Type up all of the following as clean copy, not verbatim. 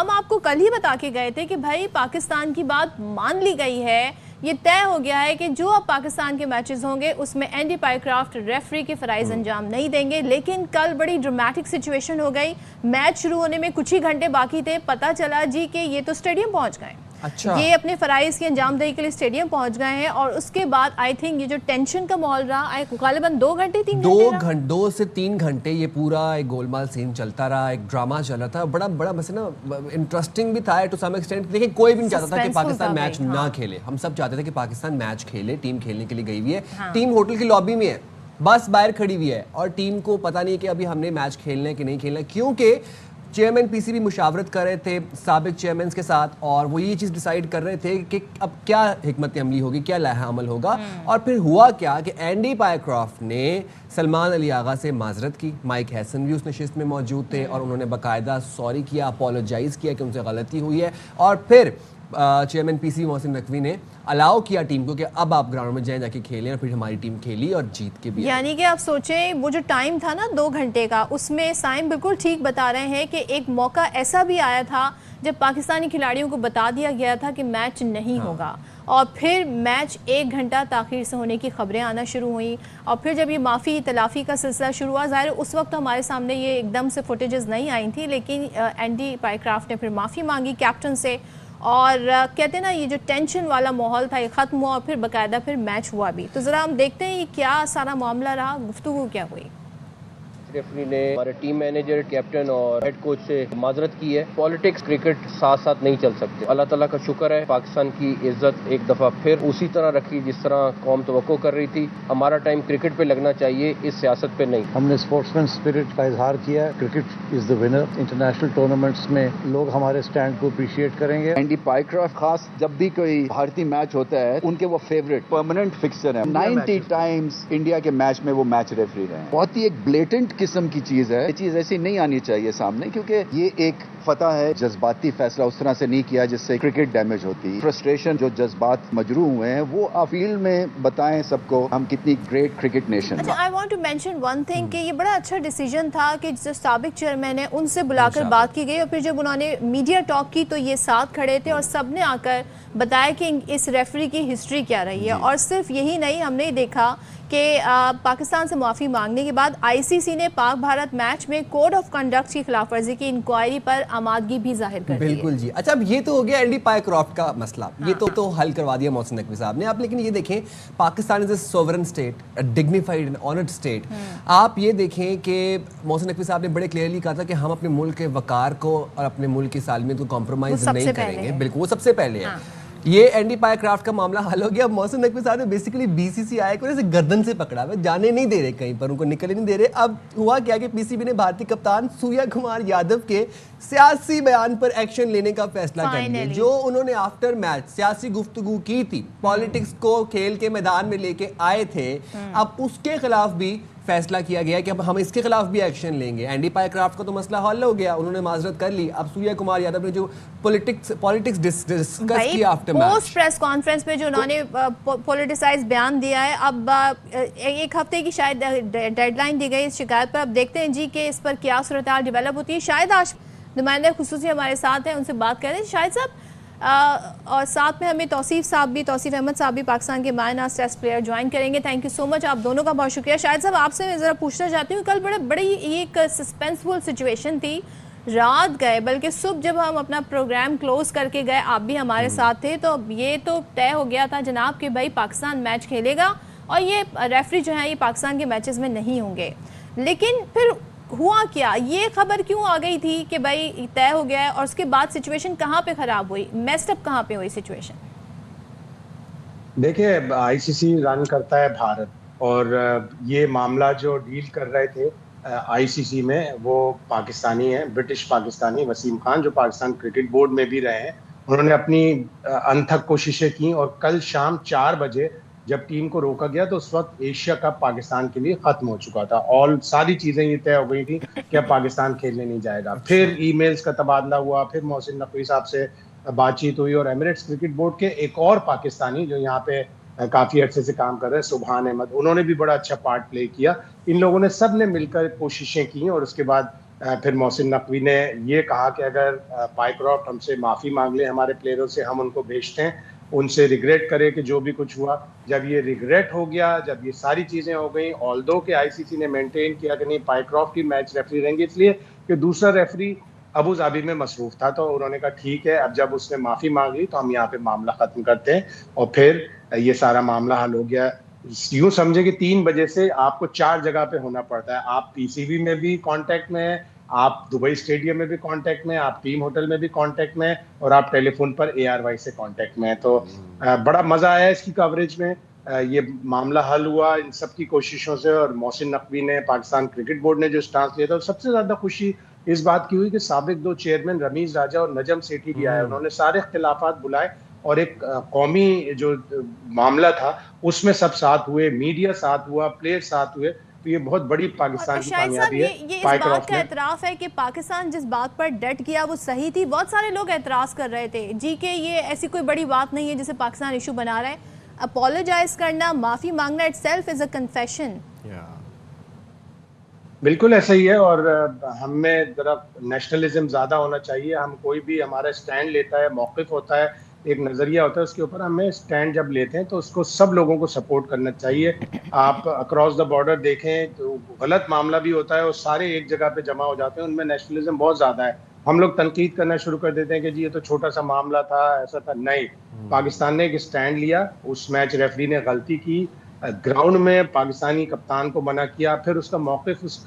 हम आपको कल ही बता के गए थे कि भाई पाकिस्तान की बात मान ली गई है, ये तय हो गया है कि जो अब पाकिस्तान के मैचेस होंगे उसमें एंडी पाइक्राफ्ट रेफरी के फराइज अंजाम नहीं देंगे। लेकिन कल बड़ी ड्रामेटिक सिचुएशन हो गई। मैच शुरू होने में कुछ ही घंटे बाकी थे, पता चला जी कि ये तो स्टेडियम पहुंच गए। अच्छा। ये अपने फराइज की अंजामदही के लिए स्टेडियम पहुंच गए हैं और उसके बाद आई थिंक ये जो टेंशन का माहौल रहा गालिबन 2 घंटे 3 घंटे 2 से 3 घंटे ये पूरा एक गोलमाल सीन चलता रहा, एक ड्रामा चला था। बड़ा बड़ा वैसे ना इंटरेस्टिंग भी था टू सम एक्सटेंट। देखिए कोई भी नहीं चाहता था कि पाकिस्तान मैच ना खेले, हम सब चाहते थे कि पाकिस्तान मैच खेले। टीम खेलने के लिए गई हुई है, टीम होटल की लॉबी में है, बस बाहर खड़ी हुई है और टीम को पता नहीं है कि अभी हमने मैच खेलना है कि नहीं खेलना है, क्योंकि चेयरमैन पीसीबी मुशावरत कर रहे थे साबिक चेयरमैन के साथ और वो ये चीज़ डिसाइड कर रहे थे कि अब क्या हिकमत अमली होगी, क्या लाहा अमल होगा। और फिर हुआ क्या कि एंडी पाइक्राफ्ट ने सलमान अली आगा से माजरत की। माइक हैसन भी उस नशिस्त में मौजूद थे और उन्होंने बाकायदा सॉरी किया, अपोलोजाइज़ किया कि उनसे गलती हुई है। और फिर चेयरमैन पीसीबी मोहसिन नकवी ने अलाउ किया टीम को कि अब आप ग्राउंड में जाएं, जाके खेलें। और फिर हमारी टीम खेली और जीत के भी। यानी कि आप सोचें वो जो टाइम था ना 2 घंटे का, उसमें साइम बिल्कुल ठीक बता रहे हैं कि एक मौका ऐसा भी आया था जब पाकिस्तानी खिलाड़ियों को बता दिया गया था कि मैच नहीं होगा और फिर मैच 1 घंटा ताख़ीर से होने की खबरें आना शुरू हुई। और फिर जब ये माफ़ी तलाफ़ी का सिलसिला शुरू हुआ, ज़ाहिर उस वक्त हमारे सामने ये एकदम से फुटेजेस नहीं आई थी, लेकिन एंडी पाइक्राफ्ट ने फिर माफ़ी मांगी कैप्टन से और कहते हैं ना ये जो टेंशन वाला माहौल था ये ख़त्म हुआ और फिर बाकायदा फिर मैच हुआ भी। तो ज़रा हम देखते हैं ये क्या सारा मामला रहा, गुफ्तगू क्या हुई। रेफरी ने हमारे टीम मैनेजर, कैप्टन और हेड कोच से माजरत की है। पॉलिटिक्स क्रिकेट साथ साथ नहीं चल सकते। अल्लाह ताला का शुक्र है पाकिस्तान की इज्जत एक दफ़ा फिर उसी तरह रखी जिस तरह कौम तवक्को कर रही थी। हमारा टाइम क्रिकेट पे लगना चाहिए, इस सियासत पे नहीं। हमने स्पोर्ट्समैन स्पिरिट का इजहार किया। Cricket is the winner. International tournaments में लोग हमारे स्टैंड को अप्रिशिएट करेंगे। एंडी पाइक्राफ्ट खास जब भी कोई भारतीय मैच होता है उनके वो फेवरेट परमानेंट फिक्सर है। 90 टाइम्स इंडिया के मैच में वो मैच रेफरी रहे। बहुत ही एक ब्लेटेंट किस्म की चीज है। ये चीज ऐसी नहीं आनी चाहिए सामने, क्योंकि ये एक फतह है। जज्बाती फैसला उस तरह से नहीं किया जिससे क्रिकेट डैमेज होती। फ्रस्ट्रेशन जो जज्बात मजरू हुए हैं वो आप फील्ड में बताएं सबको हम कितनी ग्रेट क्रिकेट नेशन है। I want to mention one thing कि ये बड़ा अच्छा डिसीजन था कि जो साबिक चेयरमैन है उनसे बुलाकर बात की गई और फिर जब उन्होंने मीडिया टॉक की तो ये साथ खड़े थे और सब ने आकर बताया कि इस रेफरी की हिस्ट्री क्या रही है। और सिर्फ यही नहीं, हमने देखा कि पाकिस्तान से माफ़ी मांगने के बाद आईसीसी ने पाक भारत मैच में कोड ऑफ कंडक्ट की खिलाफवर्जी की इंक्वायरी पर आमादगी भी जाहिर कर दी। बिल्कुल जी। अच्छा, अब ये तो हो गया एंडी पाइक्राफ्ट का मसला। ये तो हल करवा दिया मोहसिन नकवी साहब ने। आप लेकिन ये देखें Pakistan is a sovereign state, a dignified and honoured state. आप ये देखें कि मोहसिन नकवी साहब ने बड़े क्लियरली कहा था कि हम अपने मुल्क के वकार को और अपने मुल्क की सालमियत को कॉम्प्रोमाइज नहीं करेंगे। बिल्कुल, वो सबसे पहले है। ये एंडी पाइक्राफ्ट का मामला हल हो गया। अब मोहसिन नकवी साहब ने बेसिकली बीसीसीआई को जैसे गर्दन से पकड़ा हुआ, जाने नहीं दे रहे कहीं पर, उनको निकलने नहीं दे रहे। अब हुआ क्या कि पीसीबी ने भारतीय कप्तान सूर्या कुमार यादव के सियासी बयान पर एक्शन लेने का फैसला कर लिया। जो उन्होंने आफ्टर मैच सियासी गुफ्तगू की थी, पॉलिटिक्स को खेल के मैदान में लेके आए थे, अब उसके खिलाफ भी फैसला किया गया कि अब हम इसके खिलाफ भी एक्शन लेंगे। एंडी पाइक्राफ्ट का तो मसला हल हो गया, उन्होंने माजरत कर ली। अब सूर्या कुमार यादव ने जो पॉलिटिक्स डिस्कस किया after match, post press conference में जो उन्होंने पॉलिटिसाइज बयान दिया है, अब 1 हफ्ते की शायद डेडलाइन दी गई इस शिकायत पर। अब देखते हैं जी कि इस पर क्या सूरत हाल डेवलप होती है। शायद आज नुमाइंदा खुसूसी हमारे साथ हैं, उनसे बात करें शायद साहब। और साथ में हमें तौसीफ अहमद साहब भी पाकिस्तान के मायनाज टेस्ट प्लेयर ज्वाइन करेंगे। थैंक यू सो मच, आप दोनों का बहुत शुक्रिया। शायद साहब आपसे मैं ज़रा पूछना चाहती हूँ, कल बड़ी एक सस्पेंसफुल सिचुएशन थी। रात गए, बल्कि सुबह जब हम अपना प्रोग्राम क्लोज करके गए, आप भी हमारे साथ थे, तो ये तो तय हो गया था जनाब कि भाई पाकिस्तान मैच खेलेगा और ये रेफरी जो है ये पाकिस्तान के मैचेस में नहीं होंगे। लेकिन फिर हुआ क्या, ये खबर क्यों आ गई थी कि भाई तय हो गया है और उसके बाद सिचुएशन कहाँ पे खराब हुई, मेस्ड अप कहाँ पे हुई सिचुएशन? देखिए, आईसीसी रन करता है भारत और ये मामला जो डील कर रहे थे आईसीसी में वो पाकिस्तानी है, ब्रिटिश पाकिस्तानी वसीम खान, जो पाकिस्तान क्रिकेट बोर्ड में भी रहे हैं। उन्होंने अपनी अनथक कोशिशें की और कल शाम 4 बजे जब टीम को रोका गया तो उस वक्त एशिया कप पाकिस्तान के लिए खत्म हो चुका था और सारी चीजें ये तय हो गई थी कि अब पाकिस्तान खेलने नहीं जाएगा। फिर ईमेल्स का तबादला हुआ, फिर मोहसिन नकवी साहब से बातचीत हुई और एमिरेट्स क्रिकेट बोर्ड के एक और पाकिस्तानी जो यहाँ पे काफी अर्से से काम कर रहे हैं, सुभान अहमद, उन्होंने भी बड़ा अच्छा पार्ट प्ले किया। इन लोगों ने सब ने मिलकर कोशिशें की और उसके बाद फिर मोहसिन नकवी ने ये कहा कि अगर पाइक्रॉफ्ट हमसे माफ़ी मांग ले हमारे प्लेयरों से, हम उनको भेजते हैं, उनसे रिग्रेट करें कि जो भी कुछ हुआ। जब ये रिग्रेट हो गया, जब ये सारी चीज़ें हो गई, ऑल्दो के आईसीसी ने मेंटेन किया कि नहीं पाइक्रॉफ्ट ही मैच रेफरी रहेंगे, इसलिए कि दूसरा रेफरी अबू धाबी में मसरूफ था, तो उन्होंने कहा ठीक है, अब जब उसने माफ़ी मांग ली तो हम यहाँ पे मामला ख़त्म करते हैं, और फिर ये सारा मामला हल हो गया। यूं समझे कि 3 बजे से आपको 4 जगह पे होना पड़ता है। आप पीसीबी में भी कांटेक्ट में हैं, आप दुबई स्टेडियम में भी कांटेक्ट में हैं, आप टीम होटल में भी कांटेक्ट में हैं, और आप टेलीफोन पर एआरवाई से कांटेक्ट में हैं। तो बड़ा मजा आया इसकी कवरेज में। ये मामला हल हुआ इन सब की कोशिशों से, और मोहसिन नकवी ने, पाकिस्तान क्रिकेट बोर्ड ने जो स्टांस लिया था, और सबसे ज्यादा खुशी इस बात की हुई कि साबिक 2 चेयरमैन रमीज राजा और नजम सेठी भी आए। उन्होंने सारे इख्तिलाफात बुलाए और एक कौमी जो मामला था उसमें सब साथ हुए, मीडिया साथ हुआ, प्लेयर साथ हुए। तो ये बहुत बड़ी पाकिस्तान की शाहिद साहब, कामयाबी है। ये इस बात का एतराफ़ है कि पाकिस्तान जिस बात पर डट गया वो सही थी। बहुत सारे लोग एतराज़ कर रहे थे जी कि ये ऐसी कोई बड़ी बात नहीं है जिसे पाकिस्तान इशू बना रहा है। अपोलोजाइज करना, माफ़ी मांगना इटसेल्फ इज़ अ कन्फेशन। बिल्कुल ऐसा ही है, और हमें जरा नेशनलिज्म ज़्यादा होना चाहिए। हम कोई भी हमारा स्टैंड लेता है, मौक़िफ़ होता है, एक नज़रिया होता है, उसके ऊपर हमें स्टैंड जब लेते हैं तो उसको सब लोगों को सपोर्ट करना चाहिए। आप अक्रॉस द बॉर्डर देखें तो गलत मामला भी होता है और सारे एक जगह पे जमा हो जाते हैं, उनमें नेशनलिज्म बहुत ज़्यादा है। हम लोग तनकीद करना शुरू कर देते हैं कि जी ये तो छोटा सा मामला था, ऐसा था। नहीं, पाकिस्तान ने एक स्टैंड लिया, उस मैच रेफरी ने गलती की, ग्राउंड में पाकिस्तानी कप्तान को मना किया, फिर उसका मौक़िफ़ उस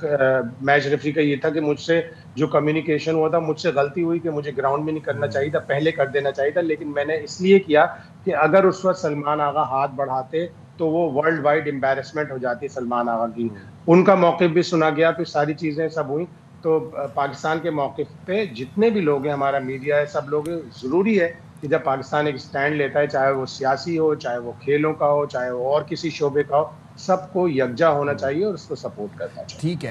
मैच रेफरी का ये था कि मुझसे जो कम्युनिकेशन हुआ था, मुझसे गलती हुई कि मुझे ग्राउंड में नहीं करना चाहिए था, पहले कर देना चाहिए था, लेकिन मैंने इसलिए किया कि अगर उस वक्त सलमान आगा हाथ बढ़ाते तो वो वर्ल्ड वाइड एम्बैरेसमेंट हो जाती सलमान आगा की। उनका मौक़िफ़ भी सुना गया, फिर सारी चीज़ें सब हुई। तो पाकिस्तान के मौक़िफ़ पे जितने भी लोग हैं, हमारा मीडिया है, सब लोग, ज़रूरी है कि जब पाकिस्तान एक स्टैंड लेता है, चाहे वो सियासी हो, चाहे वो खेलों का हो, चाहे वो और किसी शोबे का हो, सबको यकजा होना चाहिए और उसको सपोर्ट करना चाहिए। ठीक है।